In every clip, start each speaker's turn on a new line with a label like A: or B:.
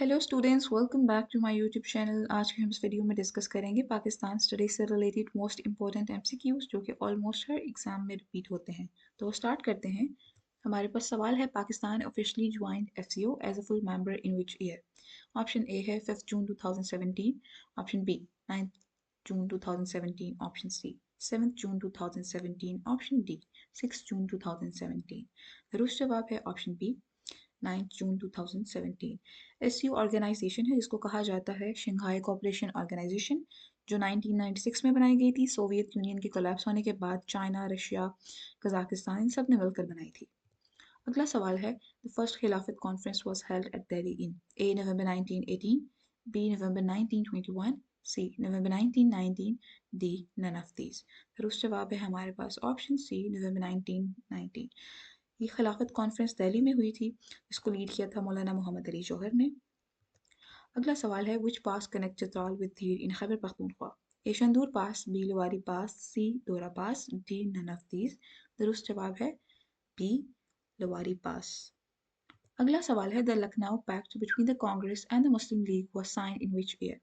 A: Hello students, welcome back to my YouTube channel. आज के हम इस वीडियो में डिस्कस करेंगे पाकिस्तान स्टडी से रिलेटेड मोस्ट इंपॉर्टेंट एमसीक्यूज जो कि ऑलमोस्ट हर एग्जाम में रिपीट होते हैं। तो स्टार्ट करते हैं। हमारे पास सवाल है, Pakistan officially joined FCO as a full member in which year? Option A है 5 June 2017, option B 9 June 2017, option C 7 June 2017, option D 6 June 2017। दुरुस्त जवाब है ऑप्शन बी 9 जून 2017। एसयू ऑर्गेनाइजेशन है जिसको कहा जाता है शंघाई कोऑपरेशन ऑर्गेनाइजेशन, जो 1996 में बनाई गई थी। सोवियत यूनियन के कोलैप्स होने के बाद चाइना, रशिया, कजाकिस्तान इन सब ने मिलकर बनाई थी। अगला सवाल है, the first Khilafat conference was held at Delhi in A November 1918, B November 1921, C November 1919, D none of these. दुरुस्त जवाब है हमारे पास ऑप्शन सी नवंबर 1919। ये खिलाफत कॉन्फ्रेंस दिल्ली में हुई थी, इसको लीड किया था मौलाना मोहम्मद अली जौहर ने। अगला सवाल है, which pass connect Chitral with Dir in Khyber Pakhtunkhwa? A Shandur pass, B Lowari pass, C Dora pass, D none of these. दुरुस्त जवाब है बी लवारी पास। अगला सवाल है, the Lucknow pact between the Congress and the Muslim League was signed in which year?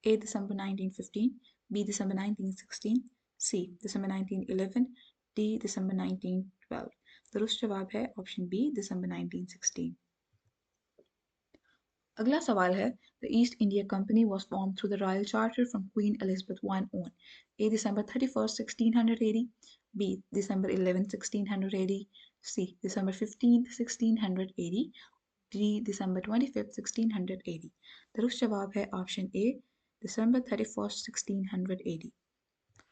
A: A December 1915, B December 1916, C December 1911, D December 1912। दुरुस्त जवाब है option B December 1916। अगला सवाल है, the East India Company was form through the royal charter from Queen Elizabeth one on? A December 31st 1680, B December 11 1680, C December 15 1680, D December 25 1680। दुरुस्त जवाब है option A December 31st 1680।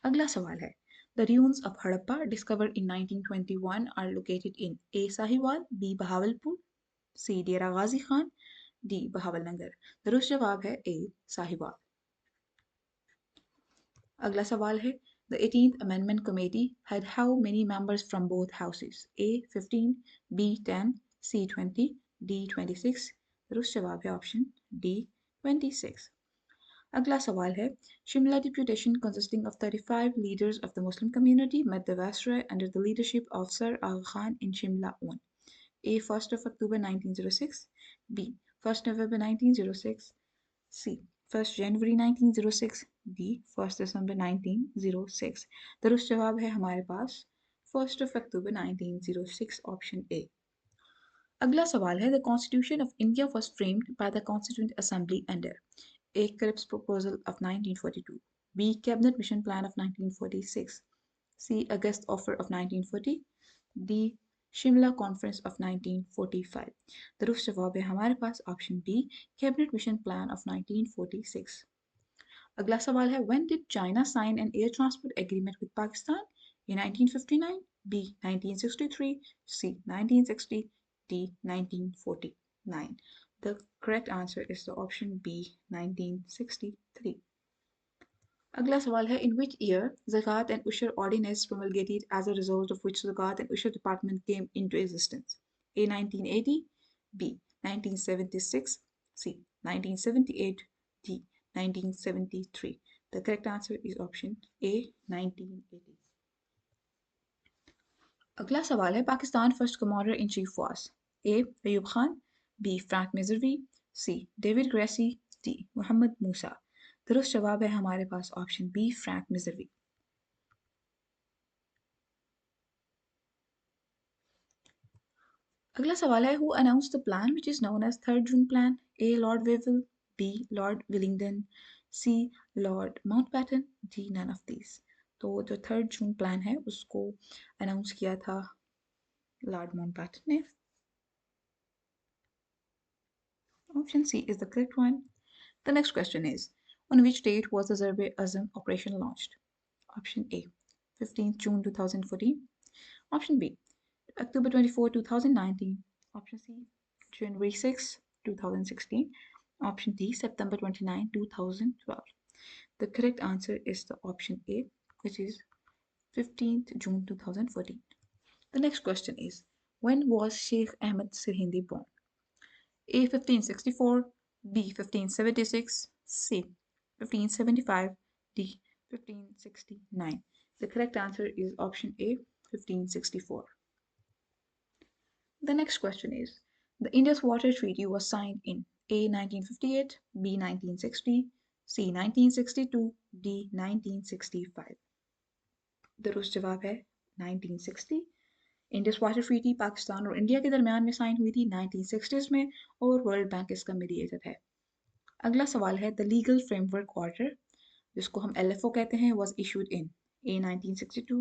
A: अगला सवाल है, the ruins of Harappa discovered in 1921 are located in A Sahiwal, B Bahawalpur, C Dera Ghazi Khan, D Bahawalnagar. दुरुस्त जवाब है ए साहिवाल। अगला सवाल है, the 18th Amendment Committee had how many members from both houses? A 15, B 10, C 20, D 26। दुरुस्त जवाब है ऑप्शन डी 26। अगला सवाल है, Shimla deputation consisting of 35 leaders of the Muslim community met the Viceroy under the leadership of Sir Aga Khan in Shimla on A 1st of October 1906, B 1st November 1906, C 1st January 1906, D 1st December 1906। दुरुस्त जवाब है हमारे पास 1st of October 1906, option A. अगला सवाल है, the constitution of India was framed by the constituent assembly under A Cripps proposal of 1942, B Cabinet Mission Plan of 1946, C August Offer of 1940, D Shimla conference of 1945। दुरुस्त जवाब है हमारे पास option B cabinet mission plan of 1946। अगला सवाल है, when did China sign an air transport agreement with Pakistan? A 1959, B 1963, C 1960, D 1949। The correct answer is the option B 1963। अगला सवाल है, in which year Zakat and Ushur ordinance promulgated as a result of which Zakat and Ushur department came into existence? A 1980, B 1976, C 1978, D 1973। The correct answer is option A 1980। अगला सवाल है, Pakistan first commander in chief was? A Ayub Khan, B Frank Messervy, C David Gracey, D Mohammad Musa. दुरुस्त जवाब है हमारे पास option B Frank Messervy. अगला सवाल है, who announced the plan which is known as third June plan? A Lord Wavell, B Lord Willingdon, C Lord Mountbatten, D none of these. तो जो थर्ड जून प्लान है उसको announce किया था Lord Mountbatten ने। Option C is the correct one. The next question is, on which date was the Zarb-e-Azam operation launched? Option A 15th June 2014, option B October 24, 2019, option C January 6, 2016, option D September 29, 2012. The correct answer is the option A, which is 15th June 2014. The next question is, when was Sheikh Ahmed Sirhindi born? A 1564, B 1576, C 1575, D 1569. The correct answer is option A 1564. The next question is, the Indus Water Treaty was signed in A 1958, B 1960, C 1962, D 1965। दुरुस्त जवाब है 1960। Indus water treaty Pakistan और India के दरमियान में sign हुई थी 1960s में और वर्ल्ड बैंक इसका मीडिएटर है। अगला सवाल है द लीगल फ्रेमवर्क ऑर्डर जिसको हम LFO कहते हैं was issued in A 1962,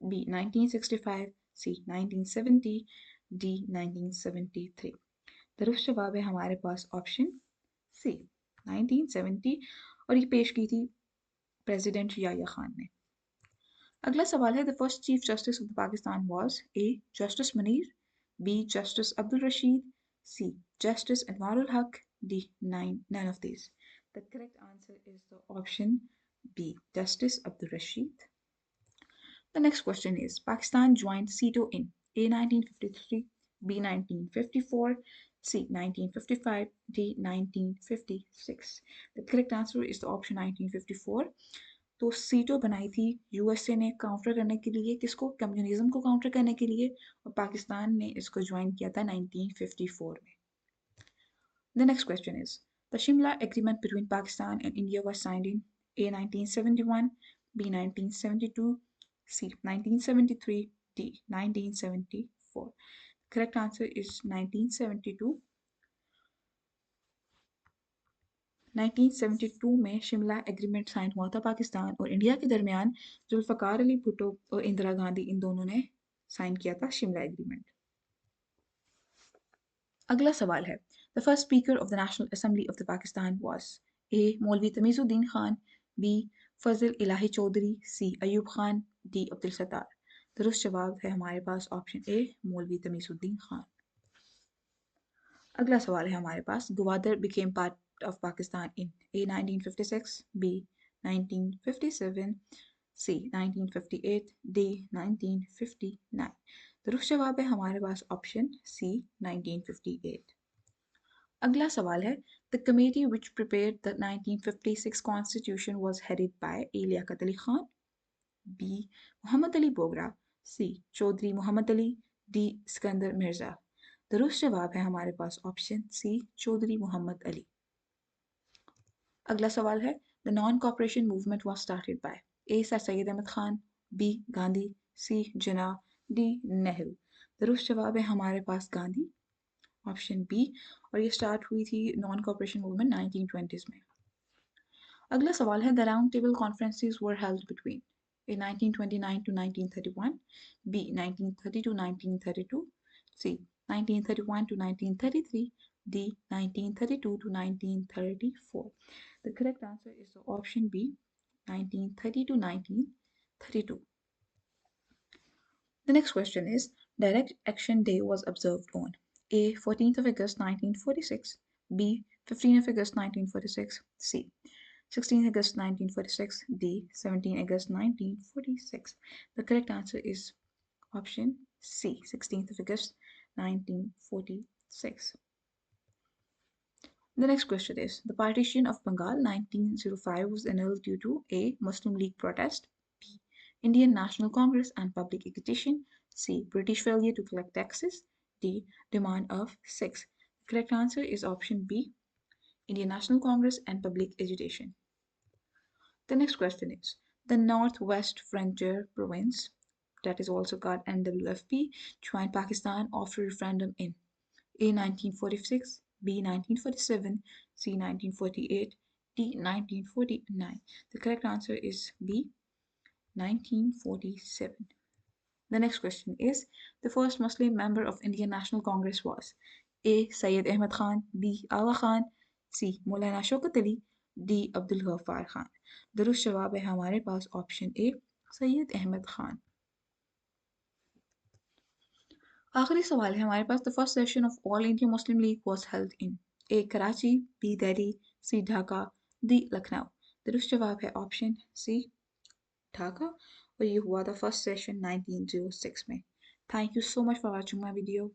A: B 1965, C 1970, D 1973। दुरुस्त जवाब है हमारे पास ऑप्शन C 1970 और ये पेश की थी प्रेसिडेंट याया खान ने। अगला सवाल है the first chief justice of Pakistan was A justice Munir, B justice Abdul Rashid, C justice Anwarul हक, D none of these। The correct answer is the option B Justice Abdul Rashid। The next question is Pakistan joined CETO in A 1953, B 1954, C 1955, D 1956। The correct answer is the option 1954। तो सीटो बनाई थी USA ने counter करने के लिए किसको communism को काउंटर करने के लिए और पाकिस्तान ने इसको ज्वाइन किया था 1954 में। The next question is the Shimla Agreement between Pakistan and India was signed in A 1971, B 1972, C 1973, D 1974। Correct answer is 1972। 1972 में शिमला एग्रीमेंट साइन हुआ था पाकिस्तान और इंडिया के दरमियान। जुल्फ़िकार अली भुट्टो और इंदिरा गांधी इन दोनों ने साइन किया था शिमला एग्रीमेंट। अगला सवाल है the first speaker of the national assembly of the Pakistan was a मौलवी तमीज़ुद्दीन खान, बी फजल इलाही चौधरी, सी अयूब खान, डी अब्दुल सत्तार। दुरुस्त जवाब है हमारे पास ऑप्शन ए मौलवी तमीज़ुद्दीन खान। अगला सवाल है हमारे पास Gwadar became part of Pakistan in A 1956, B 1957, C 1958, D 1959। दुरुस्त जवाब है हमारे पास ऑप्शन C 1958। अगला सवाल है the committee which prepared the 1956 constitution was headed by A Liaquat Ali Khan, B Mohammad Ali Bogra, C Chaudhry Mohammad Ali, D Sikandar Mirza. दुरुस्त जवाब है हमारे पास ऑप्शन सी चौधरी मोहम्मद अली। अगला सवाल है the non cooperation movement was started by A sir Syed Ahmad Khan, B Gandhi, C Jinnah, D Nehru. दुरुस्त जवाब है हमारे पास गांधी ऑप्शन बी और ये स्टार्ट हुई थी नॉन कॉपरेशन मूवमेंट 1920s में। अगला सवाल है the round table conferences were held between A 1929 to 1931, B 1930 to 1932, C 1931 to 1933, D 1932 to 1934। The correct answer is the option B 1930 to 1932। The next question is Direct Action Day was observed on A 14th of August 1946, B 15th of August 1946, C 16th August 1946, D 17 August 1946। The correct answer is option C 16th of August 1946। The next question is the partition of Bengal 1905 was annulled due to A Muslim League protest, B Indian National Congress and public agitation, C British failure to collect taxes, D demand of sex। The correct answer is option B Indian National Congress and public agitation। The next question is the Northwest Frontier Province, that is also called NWFP, joined Pakistan after referendum in A 1946, B 1947, C 1948, D 1949। The correct answer is B 1947। The next question is the first Muslim member of Indian National Congress was A Syed Ahmad Khan, B Agha Khan, C Maulana Shaukat Ali, D Abdul Ghaffar Khan। दुरुस्त जवाब है हमारे पास option A Syed Ahmad Khan. आखिरी सवाल है हमारे पास the first session of all India Muslim League was held in A Karachi, B Delhi, C Dhaka, D Lucknow. दुरुस्त जवाब है ऑप्शन सी ढाका और ये हुआ था फर्स्ट सेशन 1906 में। Thank you so much for watching my video.